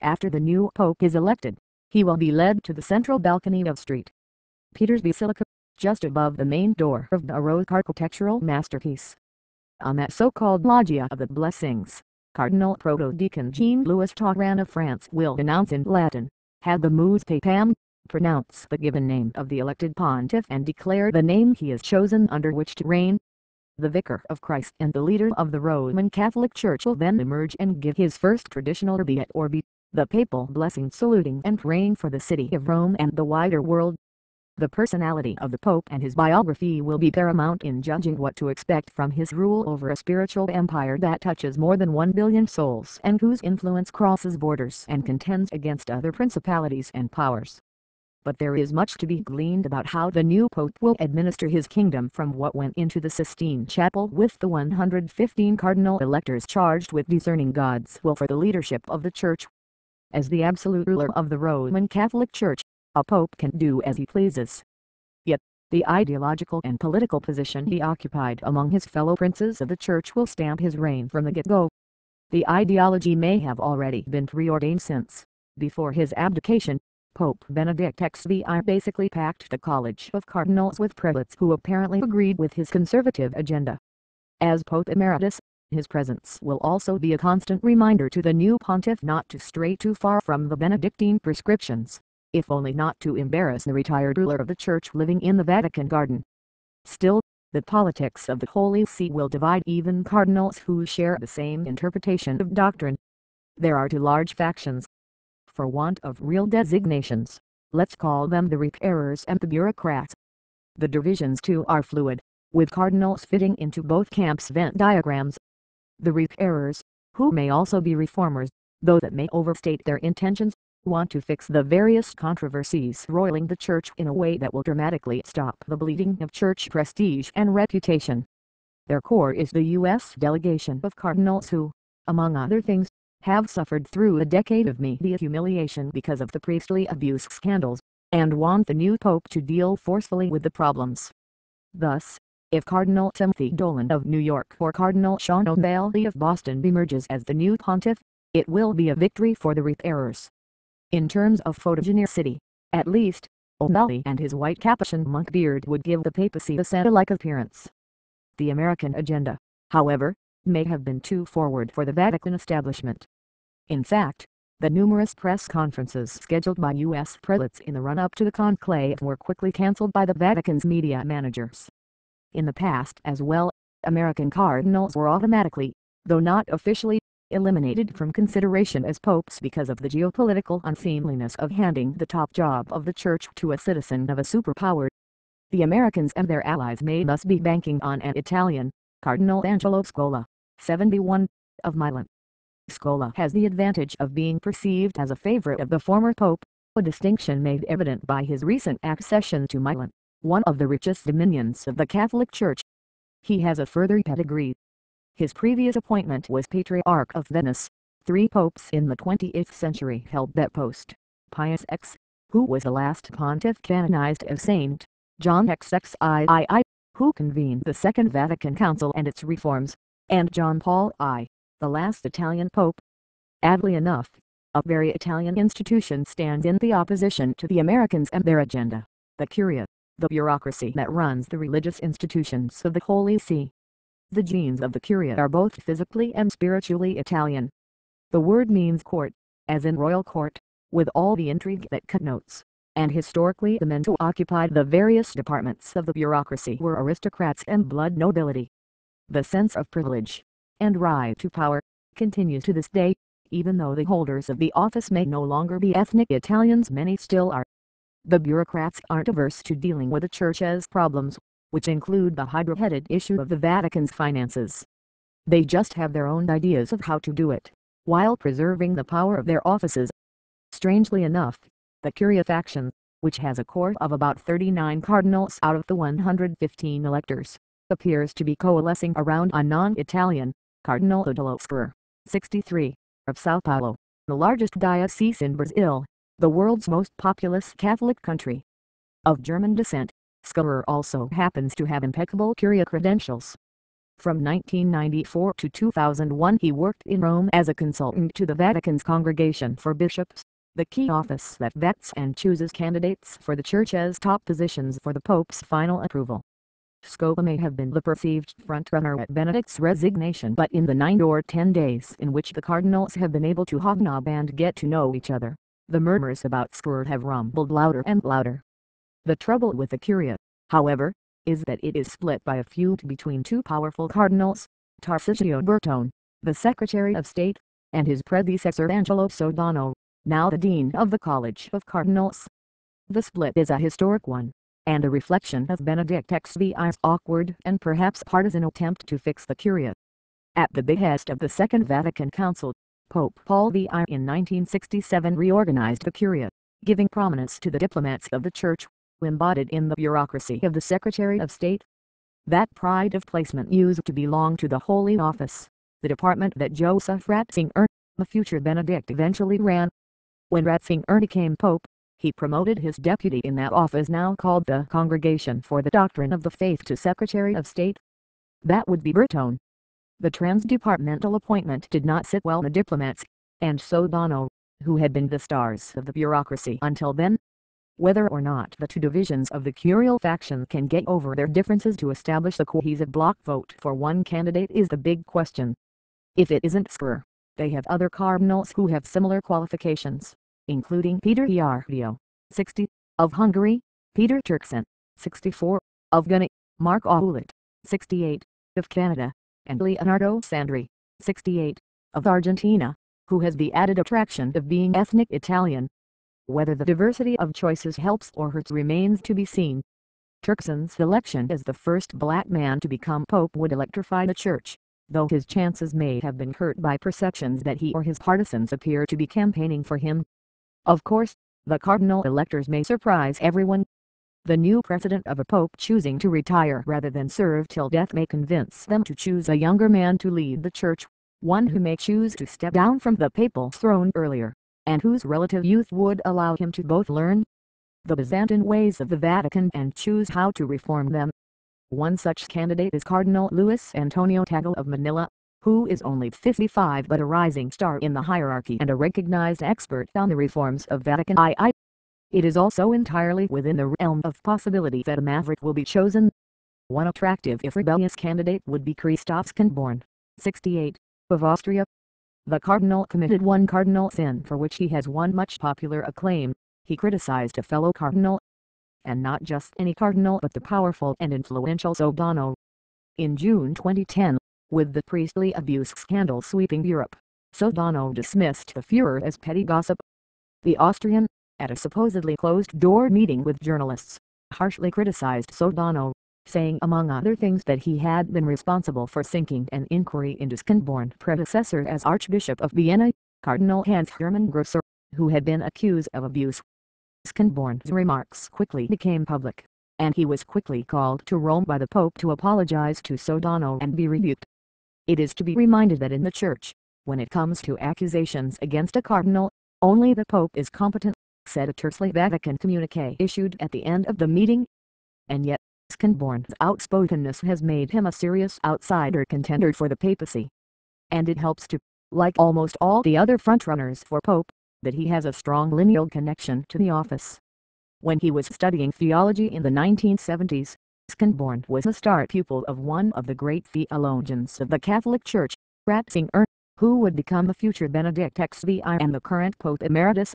After the new pope is elected, he will be led to the central balcony of St. Peter's Basilica, just above the main door of the Baroque architectural masterpiece. On that so-called Loggia of the Blessings, Cardinal Protodeacon Jean-Louis Tauran of France will announce in Latin, "Had the mus papam," pronounce the given name of the elected pontiff and declare the name he has chosen under which to reign. The Vicar of Christ and the leader of the Roman Catholic Church will then emerge and give his first traditional Urbi et Orbi, the papal blessing, saluting and praying for the city of Rome and the wider world. The personality of the Pope and his biography will be paramount in judging what to expect from his rule over a spiritual empire that touches more than 1 billion souls and whose influence crosses borders and contends against other principalities and powers. But there is much to be gleaned about how the new Pope will administer his kingdom from what went into the Sistine Chapel with the 115 cardinal electors charged with discerning God's will for the leadership of the Church. As the absolute ruler of the Roman Catholic Church, a pope can do as he pleases. Yet, the ideological and political position he occupied among his fellow princes of the Church will stamp his reign from the get-go. The ideology may have already been preordained since, before his abdication, Pope Benedict XVI basically packed the College of Cardinals with prelates who apparently agreed with his conservative agenda. As Pope Emeritus, his presence will also be a constant reminder to the new pontiff not to stray too far from the Benedictine prescriptions, if only not to embarrass the retired ruler of the Church living in the Vatican garden. Still, the politics of the Holy See will divide even cardinals who share the same interpretation of doctrine. There are two large factions. For want of real designations, let's call them the repairers and the bureaucrats. The divisions too are fluid, with cardinals fitting into both camps' Venn diagrams. The repairers, who may also be reformers, though that may overstate their intentions, want to fix the various controversies roiling the Church in a way that will dramatically stop the bleeding of Church prestige and reputation. Their core is the U.S. delegation of cardinals who, among other things, have suffered through a decade of media humiliation because of the priestly abuse scandals, and want the new pope to deal forcefully with the problems. Thus, if Cardinal Timothy Dolan of New York or Cardinal Sean O'Malley of Boston emerges as the new pontiff, it will be a victory for the repairers. In terms of photogenicity, at least, O'Malley and his white capuchin monk beard would give the papacy a Santa-like appearance. The American agenda, however, may have been too forward for the Vatican establishment. In fact, the numerous press conferences scheduled by U.S. prelates in the run-up to the conclave were quickly cancelled by the Vatican's media managers. In the past as well, American cardinals were automatically, though not officially, eliminated from consideration as popes because of the geopolitical unseemliness of handing the top job of the Church to a citizen of a superpower. The Americans and their allies may thus be banking on an Italian, Cardinal Angelo Scola, 71, of Milan. Scola has the advantage of being perceived as a favorite of the former pope, a distinction made evident by his recent accession to Milan, one of the richest dominions of the Catholic Church. He has a further pedigree. His previous appointment was Patriarch of Venice. 3 popes in the 20th century held that post. Pius X, who was the last pontiff canonized as saint, John XXIII, who convened the Second Vatican Council and its reforms, and John Paul I, the last Italian pope. Oddly enough, a very Italian institution stands in the opposition to the Americans and their agenda: the Curia, the bureaucracy that runs the religious institutions of the Holy See. The genes of the Curia are both physically and spiritually Italian. The word means court, as in royal court, with all the intrigue that connotes, and historically the men who occupied the various departments of the bureaucracy were aristocrats and blood nobility. The sense of privilege, and right to power, continues to this day, even though the holders of the office may no longer be ethnic Italians. Many still are. The bureaucrats aren't averse to dealing with the Church's problems, which include the hydra-headed issue of the Vatican's finances. They just have their own ideas of how to do it, while preserving the power of their offices. Strangely enough, the Curia faction, which has a core of about 39 cardinals out of the 115 electors, appears to be coalescing around a non-Italian, Cardinal Odilo Sper, 63, of Sao Paulo, the largest diocese in Brazil, the world's most populous Catholic country. Of German descent, Sper also happens to have impeccable Curia credentials. From 1994 to 2001 he worked in Rome as a consultant to the Vatican's Congregation for Bishops, the key office that vets and chooses candidates for the Church as top positions for the Pope's final approval. Scopa may have been the perceived frontrunner at Benedict's resignation, but in the 9 or 10 days in which the cardinals have been able to hobnob and get to know each other, the murmurs about Squirt have rumbled louder and louder. The trouble with the Curia, however, is that it is split by a feud between two powerful cardinals, Tarcisio Bertone, the Secretary of State, and his predecessor Angelo Sodano, now the Dean of the College of Cardinals. The split is a historic one, and a reflection of Benedict XVI's awkward and perhaps partisan attempt to fix the Curia. At the behest of the Second Vatican Council, Pope Paul VI in 1967 reorganized the Curia, giving prominence to the diplomats of the Church, embodied in the bureaucracy of the Secretary of State. That pride of placement used to belong to the Holy Office, the department that Joseph Ratzinger, the future Benedict, eventually ran. When Ratzinger became Pope, he promoted his deputy in that office, now called the Congregation for the Doctrine of the Faith, to Secretary of State. That would be Bertone. The trans-departmental appointment did not sit well with the diplomats, and Sodano, who had been the stars of the bureaucracy until then. Whether or not the two divisions of the curial faction can get over their differences to establish a cohesive bloc vote for one candidate is the big question. If it isn't Square, they have other cardinals who have similar qualifications, including Peter Iardio, 60, of Hungary, Peter Turkson, 64, of Ghana, Mark Ouellet, 68, of Canada, and Leonardo Sandri, 68, of Argentina, who has the added attraction of being ethnic Italian. Whether the diversity of choices helps or hurts remains to be seen. Turkson's election as the first black man to become pope would electrify the Church, though his chances may have been hurt by perceptions that he or his partisans appear to be campaigning for him. Of course, the cardinal electors may surprise everyone. The new precedent of a pope choosing to retire rather than serve till death may convince them to choose a younger man to lead the Church, one who may choose to step down from the papal throne earlier, and whose relative youth would allow him to both learn the Byzantine ways of the Vatican and choose how to reform them. One such candidate is Cardinal Luis Antonio Tagle of Manila, who is only 55 but a rising star in the hierarchy and a recognized expert on the reforms of Vatican II. It is also entirely within the realm of possibility that a maverick will be chosen. One attractive if rebellious candidate would be Christoph Schönborn, 68, of Austria. The cardinal committed one cardinal sin for which he has won much popular acclaim. He criticized a fellow cardinal, and not just any cardinal but the powerful and influential Sodano. In June 2010, with the priestly abuse scandal sweeping Europe, Sodano dismissed the furor as petty gossip. The Austrian, at a supposedly closed-door meeting with journalists, harshly criticized Sodano, saying among other things that he had been responsible for sinking an inquiry into Schönborn's predecessor as Archbishop of Vienna, Cardinal Hans-Hermann Grosser, who had been accused of abuse. Schönborn's remarks quickly became public, and he was quickly called to Rome by the Pope to apologize to Sodano and be rebuked. It is to be reminded that in the Church, when it comes to accusations against a cardinal, only the Pope is competent, said a tersely Vatican communique issued at the end of the meeting. And yet, Schönborn's outspokenness has made him a serious outsider contender for the papacy. And it helps to, like almost all the other frontrunners for Pope, that he has a strong lineal connection to the office. When he was studying theology in the 1970s, Schönborn was a star pupil of one of the great theologians of the Catholic Church, Ratzinger, who would become the future Benedict XVI and the current Pope Emeritus.